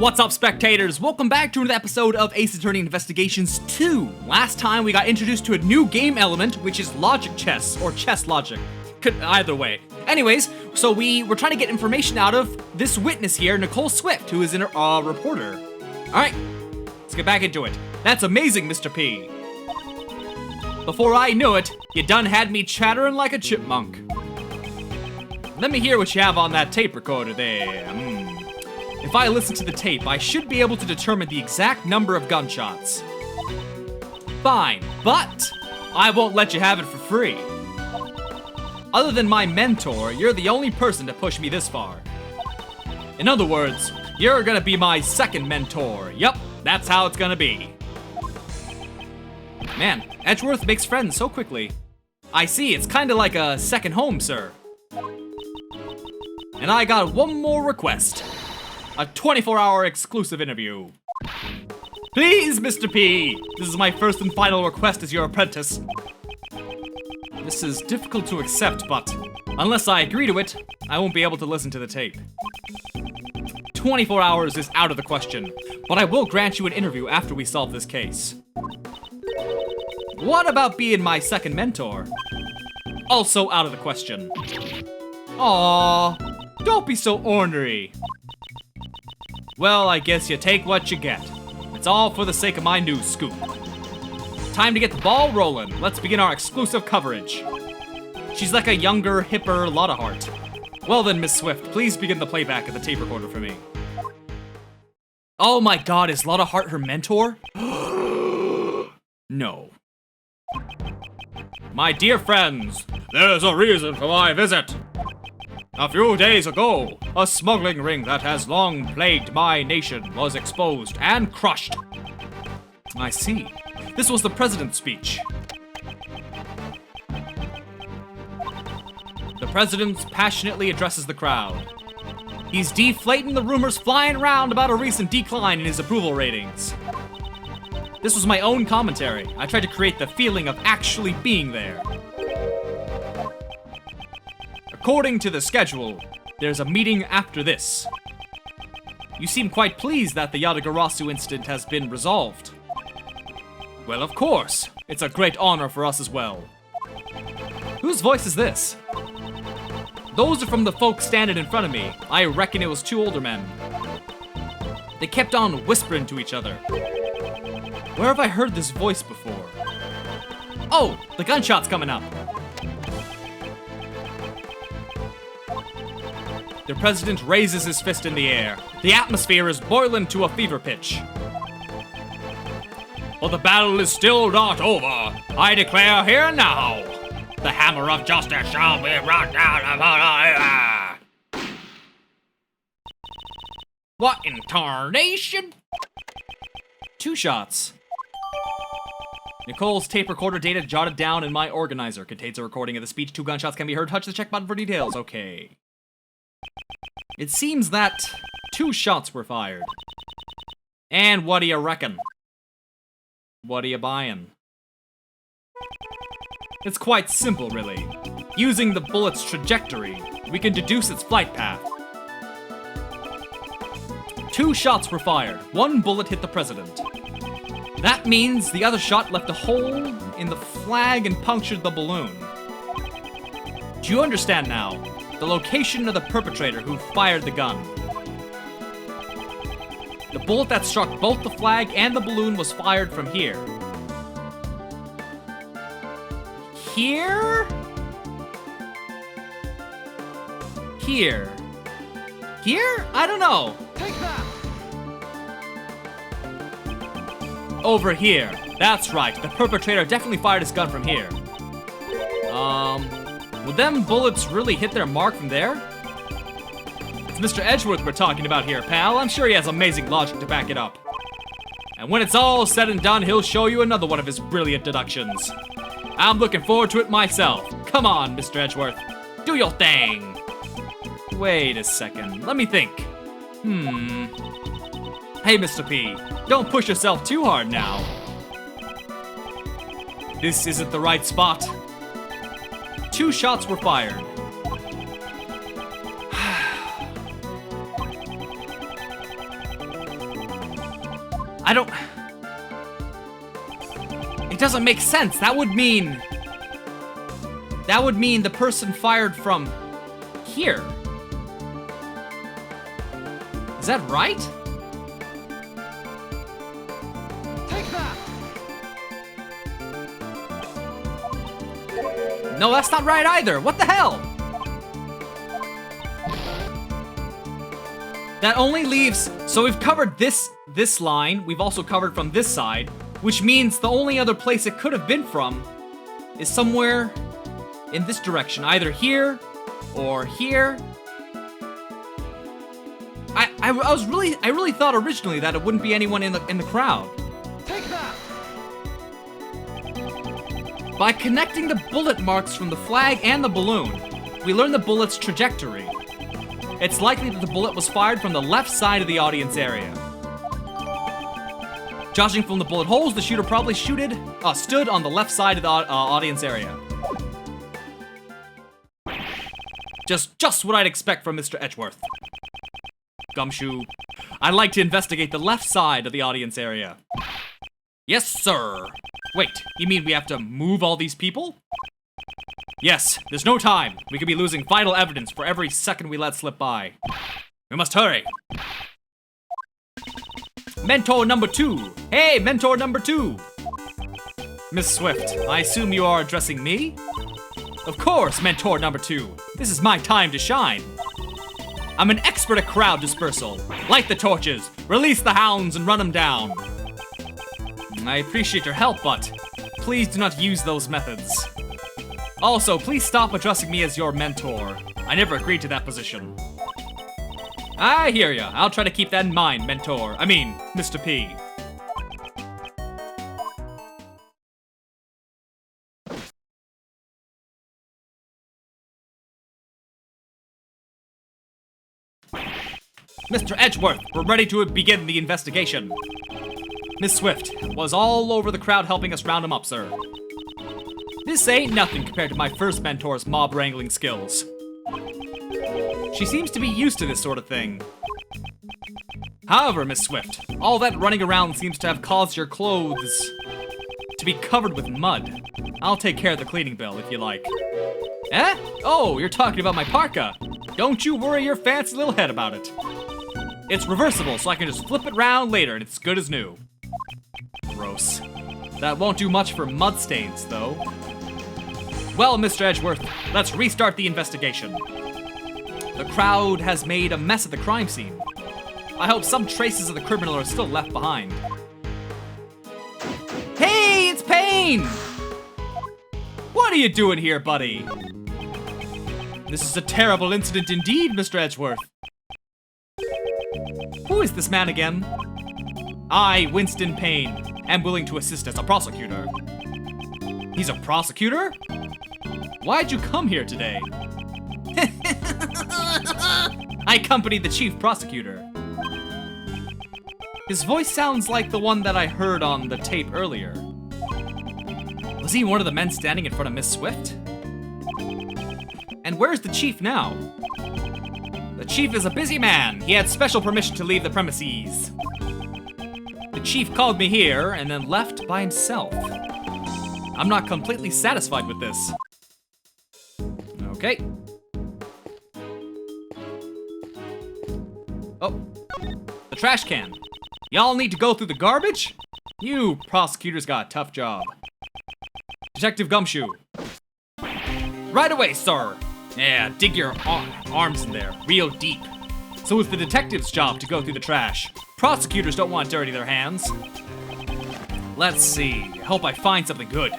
What's up, spectators? Welcome back to another episode of Ace Attorney Investigations 2. Last time, we got introduced to a new game element, which is logic chess, or chess logic. Either way. Anyways, so we were trying to get information out of this witness here, Nicole Swift, who is a reporter. Alright, let's get back into it. That's amazing, Mr. P. Before I knew it, you done had me chattering like a chipmunk. Let me hear what you have on that tape recorder there. If I listen to the tape, I should be able to determine the exact number of gunshots. Fine, but I won't let you have it for free. Other than my mentor, you're the only person to push me this far. In other words, you're gonna be my second mentor. Yup, that's how it's gonna be. Man, Edgeworth makes friends so quickly. I see, it's kinda like a second home, sir. And I got one more request. A 24-hour exclusive interview. Please, Mr. P, this is my first and final request as your apprentice. This is difficult to accept, but unless I agree to it, I won't be able to listen to the tape. 24 hours is out of the question, but I will grant you an interview after we solve this case. What about being my second mentor? Also out of the question. Aww. Don't be so ornery. Well, I guess you take what you get. It's all for the sake of my news scoop. Time to get the ball rolling. Let's begin our exclusive coverage. She's like a younger, hipper Lotta Hart. Well then, Miss Swift, please begin the playback of the tape recorder for me. Oh my god, is Lotta Hart her mentor? No. My dear friends, there's a reason for my visit. A few days ago, a smuggling ring that has long plagued my nation was exposed and crushed. I see. This was the president's speech. The president passionately addresses the crowd. He's deflating the rumors flying around about a recent decline in his approval ratings. This was my own commentary. I tried to create the feeling of actually being there. According to the schedule, there's a meeting after this. You seem quite pleased that the Yatagarasu incident has been resolved. Well, of course. It's a great honor for us as well. Whose voice is this? Those are from the folks standing in front of me. I reckon it was two older men. They kept on whispering to each other. Where have I heard this voice before? Oh, the gunshot's coming up. The president raises his fist in the air. The atmosphere is boiling to a fever pitch. But the battle is still not over. I declare here and now, the hammer of justice shall be brought down upon us. What in tarnation? 2 shots. Nicole's tape recorder data jotted down in my organizer contains a recording of the speech. 2 gunshots can be heard. Touch the check button for details. Okay. It seems that 2 shots were fired. And what do you reckon? What are you buying? It's quite simple, really. Using the bullet's trajectory, we can deduce its flight path. 2 shots were fired. 1 bullet hit the president. That means the other shot left a hole in the flag and punctured the balloon. Do you understand now? The location of the perpetrator who fired the gun. The bullet that struck both the flag and the balloon was fired from here. Here? Here? Here? I don't know. Take that! Over here. That's right. The perpetrator definitely fired his gun from here. Would them bullets really hit their mark from there? It's Mr. Edgeworth we're talking about here, pal. I'm sure he has amazing logic to back it up. And when it's all said and done, he'll show you another one of his brilliant deductions. I'm looking forward to it myself. Come on, Mr. Edgeworth. Do your thing. Wait a second. Let me think. Hey, Mr. P. Don't push yourself too hard now. This isn't the right spot. 2 shots were fired. I don't... It doesn't make sense. That would mean the person fired from here. Is that right? Take that! No, that's not right either. What the hell? That only leaves... So we've covered this line. We've also covered from this side, which means the only other place it could have been from is somewhere in this direction. Either here or here. I really thought originally that it wouldn't be anyone in the crowd. Take that! By connecting the bullet marks from the flag and the balloon, we learn the bullet's trajectory. It's likely that the bullet was fired from the left side of the audience area. Judging from the bullet holes, the shooter probably stood on the left side of the audience area. Just what I'd expect from Mr. Edgeworth. Gumshoe, I'd like to investigate the left side of the audience area. Yes, sir. Wait, you mean we have to move all these people? Yes, there's no time. We could be losing vital evidence for every second we let slip by. We must hurry. Mentor number 2. Hey, mentor number 2. Miss Swift, I assume you are addressing me? Of course, mentor number 2. This is my time to shine. I'm an expert at crowd dispersal. Light the torches, release the hounds, and run them down. I appreciate your help, but please do not use those methods. Also, please stop addressing me as your mentor. I never agreed to that position. I hear ya. I'll try to keep that in mind, mentor. I mean, Mr. P. Mr. Edgeworth, we're ready to begin the investigation. Miss Swift was all over the crowd helping us round him up, sir. This ain't nothing compared to my first mentor's mob wrangling skills. She seems to be used to this sort of thing. However, Miss Swift, all that running around seems to have caused your clothes to be covered with mud. I'll take care of the cleaning bill if you like. Eh? Oh, you're talking about my parka. Don't you worry your fancy little head about it. It's reversible, so I can just flip it round later and it's good as new. Gross. That won't do much for mud stains, though. Well, Mr. Edgeworth, let's restart the investigation. The crowd has made a mess of the crime scene. I hope some traces of the criminal are still left behind. Hey, it's Payne! What are you doing here, buddy? This is a terrible incident indeed, Mr. Edgeworth. Who is this man again? I, Winston Payne, am willing to assist as a prosecutor. He's a prosecutor? Why'd you come here today? I accompanied the chief prosecutor. His voice sounds like the one that I heard on the tape earlier. Was he one of the men standing in front of Miss Swift? And where's the chief now? The chief is a busy man. He had special permission to leave the premises. The chief called me here and then left by himself. I'm not completely satisfied with this. Okay. Oh, the trash can. Y'all need to go through the garbage? You prosecutors got a tough job. Detective Gumshoe. Right away, sir. Yeah, dig your arms in there, real deep. So it's the detective's job to go through the trash. Prosecutors don't want to dirty their hands. Let's see, hope I find something good.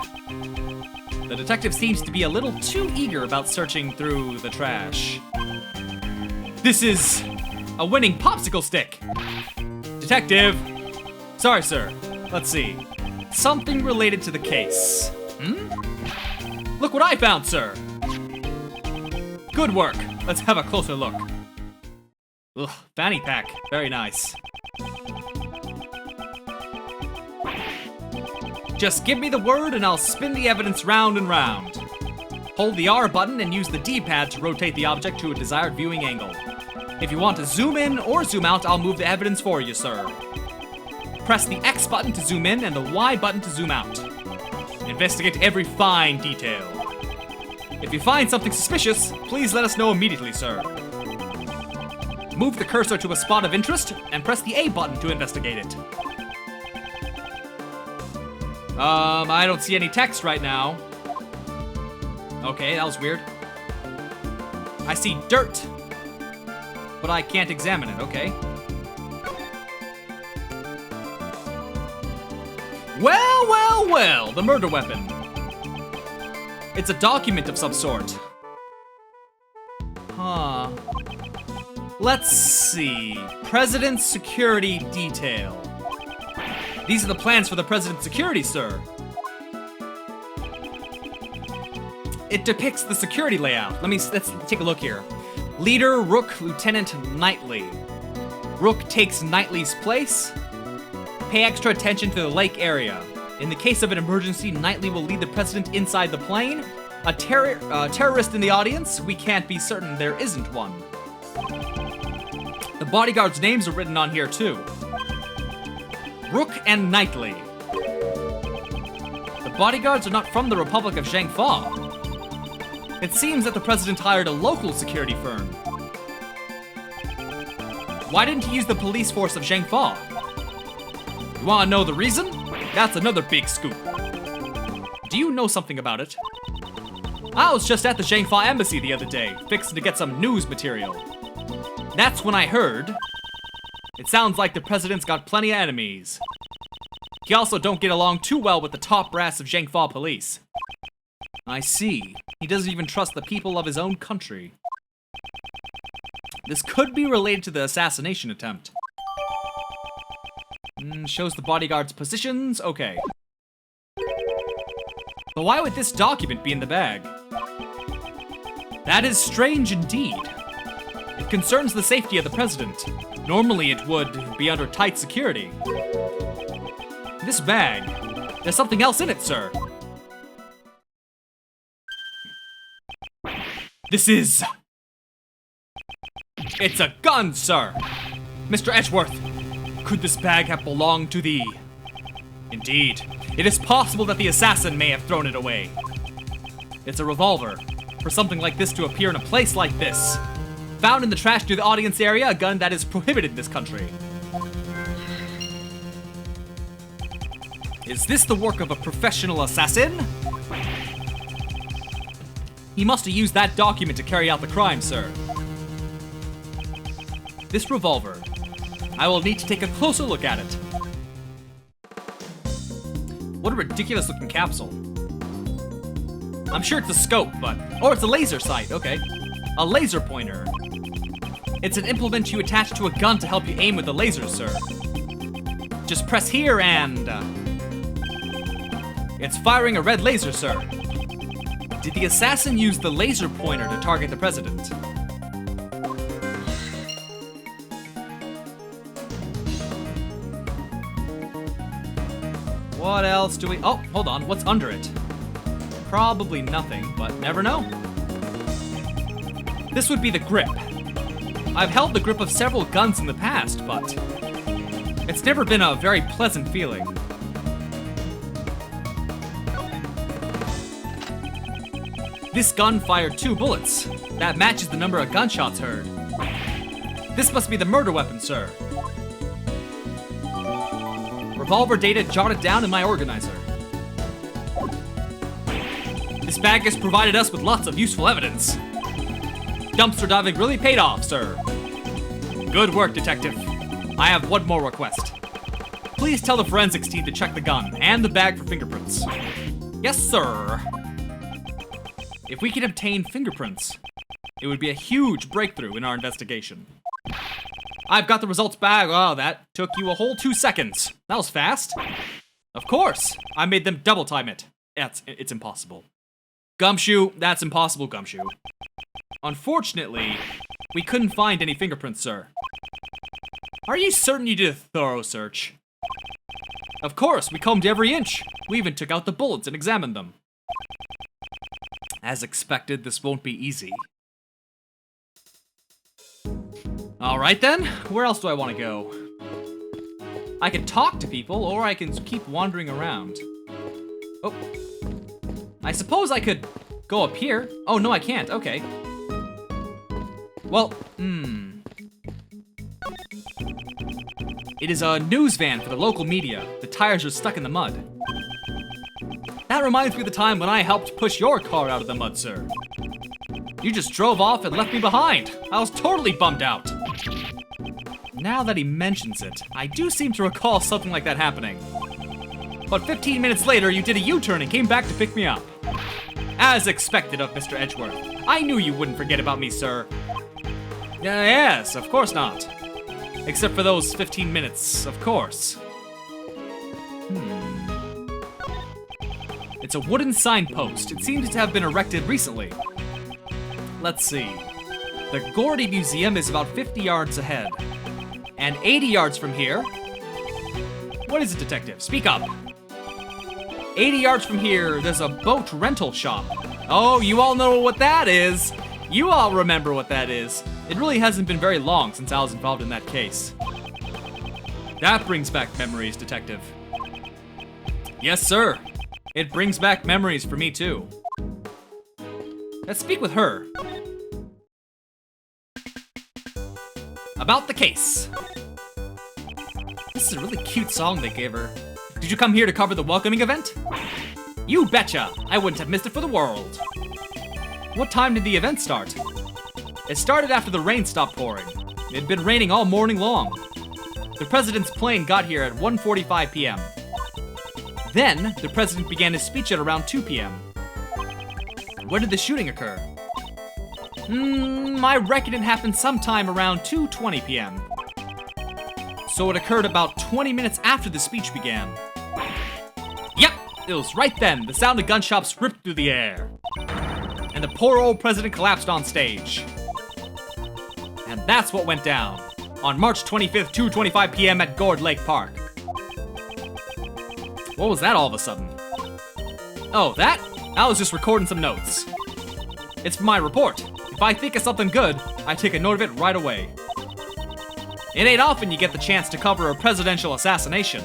The detective seems to be a little too eager about searching through the trash. This is a winning popsicle stick. Detective. Sorry, sir. Let's see. Something related to the case. Look what I found, sir. Good work. Let's have a closer look. Ugh, fanny pack. Very nice. Just give me the word and I'll spin the evidence round and round. Hold the R button and use the D-pad to rotate the object to a desired viewing angle. If you want to zoom in or zoom out, I'll move the evidence for you, sir. Press the X button to zoom in and the Y button to zoom out. Investigate every fine detail. If you find something suspicious, please let us know immediately, sir. Move the cursor to a spot of interest and press the A button to investigate it. I don't see any text right now. Okay, that was weird. I see dirt, but I can't examine it, okay. Well, well, well, the murder weapon. It's a document of some sort. Huh. Let's see. President's security detail. These are the plans for the president's security, sir. It depicts the security layout. Let's take a look here. Leader, Rook, Lieutenant, Knightley. Rook takes Knightley's place. Pay extra attention to the lake area. In the case of an emergency, Knightley will lead the president inside the plane. A terrorist in the audience? We can't be certain there isn't one. The bodyguards' names are written on here too. Rook and Knightley. The bodyguards are not from the Republic of Zhangfa. It seems that the president hired a local security firm. Why didn't he use the police force of Zhangfa? You wanna know the reason? That's another big scoop. Do you know something about it? I was just at the Zhangfa embassy the other day, fixing to get some news material. That's when I heard. It sounds like the president's got plenty of enemies. He also don't get along too well with the top brass of Zhangfa police. I see. He doesn't even trust the people of his own country. This could be related to the assassination attempt. Shows the bodyguard's positions. Okay. But why would this document be in the bag? That is strange indeed. It concerns the safety of the president. Normally it would be under tight security. This bag, there's something else in it, sir. It's a gun, sir. Mr. Edgeworth, could this bag have belonged to the... Indeed, it is possible that the assassin may have thrown it away. It's a revolver. For something like this to appear in a place like this. Found in the trash near the audience area, a gun that is prohibited in this country. Is this the work of a professional assassin? He must have used that document to carry out the crime, sir. This revolver. I will need to take a closer look at it. What a ridiculous looking capsule. I'm sure it's a scope, but... Oh, it's a laser sight, okay. A laser pointer. It's an implement you attach to a gun to help you aim with the laser, sir. Just press here and... It's firing a red laser, sir. Did the assassin use the laser pointer to target the president? What else do we... Oh, hold on. What's under it? Probably nothing, but never know. This would be the grip. I've held the grip of several guns in the past, but it's never been a very pleasant feeling. This gun fired 2 bullets. That matches the number of gunshots heard. This must be the murder weapon, sir. Revolver data jotted down in my organizer. This bag has provided us with lots of useful evidence. Dumpster diving really paid off, sir. Good work, detective. I have one more request. Please tell the forensics team to check the gun and the bag for fingerprints. Yes, sir. If we could obtain fingerprints, it would be a huge breakthrough in our investigation. I've got the results back. Oh, that took you a whole 2 seconds. That was fast. Of course, I made them double time it. It's impossible. Gumshoe, that's impossible, Gumshoe. Unfortunately, we couldn't find any fingerprints, sir. Are you certain you did a thorough search? Of course, we combed every inch. We even took out the bullets and examined them. As expected, this won't be easy. Alright then, where else do I want to go? I can talk to people, or I can keep wandering around. Oh. I suppose I could go up here. Oh, no, I can't. Okay. Well, It is a news van for the local media. The tires are stuck in the mud. That reminds me of the time when I helped push your car out of the mud, sir. You just drove off and left me behind. I was totally bummed out. Now that he mentions it, I do seem to recall something like that happening. But 15 minutes later, you did a U-turn and came back to pick me up. As expected of Mr. Edgeworth. I knew you wouldn't forget about me, sir. Yes, of course not. Except for those 15 minutes, of course. It's a wooden signpost. It seems to have been erected recently. Let's see. The Gordy Museum is about 50 yards ahead. And 80 yards from here... What is it, detective? Speak up. 80 yards from here, there's a boat rental shop. Oh, you all know what that is. You all remember what that is. It really hasn't been very long since I was involved in that case. That brings back memories, detective. Yes, sir. It brings back memories for me, too. Let's speak with her. About the case. This is a really cute song they gave her. Did you come here to cover the welcoming event? You betcha! I wouldn't have missed it for the world. What time did the event start? It started after the rain stopped pouring. It had been raining all morning long. The president's plane got here at 1:45 p.m. Then, the president began his speech at around 2 p.m. When did the shooting occur? I reckon it happened sometime around 2:20 p.m. So it occurred about 20 minutes after the speech began. Yep, it was right then. The sound of gunshots ripped through the air. And the poor old president collapsed on stage. And that's what went down on March 25th, 2:25 p.m. at Gourd Lake Park. What was that all of a sudden? Oh, that? I was just recording some notes. It's for my report. If I think of something good, I take a note of it right away. It ain't often you get the chance to cover a presidential assassination.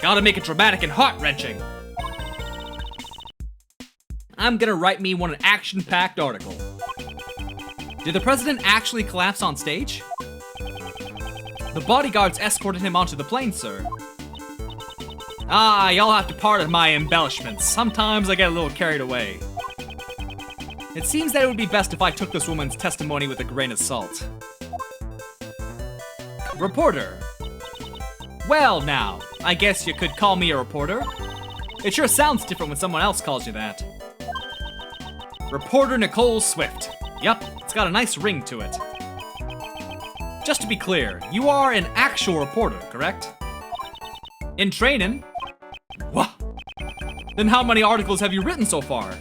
Gotta make it dramatic and heart-wrenching. I'm gonna write me an action-packed article. Did the president actually collapse on stage? The bodyguards escorted him onto the plane, sir. Y'all have to pardon my embellishments. Sometimes I get a little carried away. It seems that it would be best if I took this woman's testimony with a grain of salt. Reporter. Well now, I guess you could call me a reporter. It sure sounds different when someone else calls you that. Reporter Nicole Swift. Yup, it's got a nice ring to it. Just to be clear, you are an actual reporter, correct? In training? What? Then how many articles have you written so far?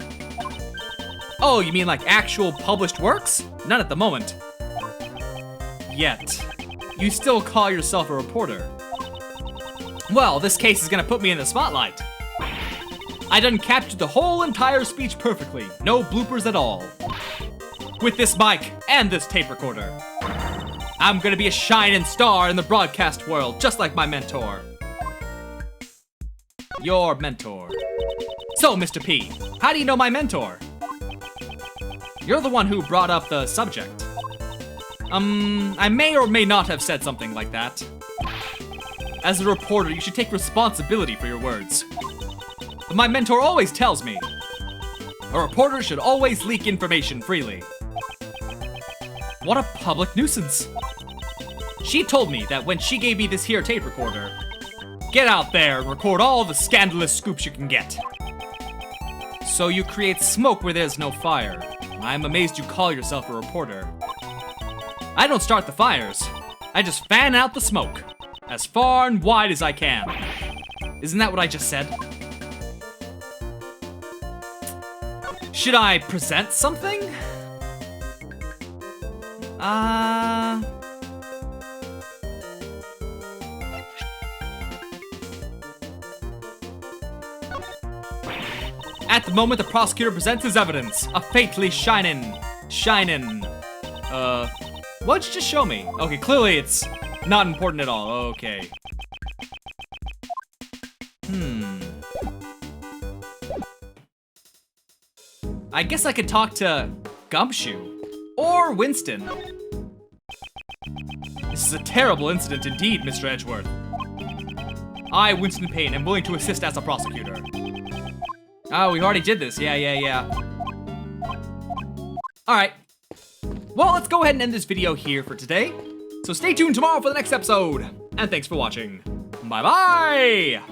Oh, you mean like actual published works? None at the moment. Yet. You still call yourself a reporter. Well, this case is gonna put me in the spotlight. I done captured the whole entire speech perfectly. No bloopers at all. With this mic and this tape recorder. I'm gonna be a shining star in the broadcast world, just like my mentor. Your mentor. So, Mr. P, how do you know my mentor? You're the one who brought up the subject. I may or may not have said something like that. As a reporter, you should take responsibility for your words. But my mentor always tells me, a reporter should always leak information freely. What a public nuisance. She told me that when she gave me this here tape recorder, get out there and record all the scandalous scoops you can get. So you create smoke where there's no fire. I'm amazed you call yourself a reporter. I don't start the fires. I just fan out the smoke. As far and wide as I can. Isn't that what I just said? Should I present something? At the moment, the prosecutor presents his evidence. A fatally shinin'. What'd you just show me? Okay, clearly it's not important at all. Okay. I guess I could talk to Gumshoe or Winston. This is a terrible incident indeed, Mr. Edgeworth. I, Winston Payne, am willing to assist as a prosecutor. Oh, we already did this. Yeah. All right. Well, let's go ahead and end this video here for today. So stay tuned tomorrow for the next episode. And thanks for watching. Bye-bye!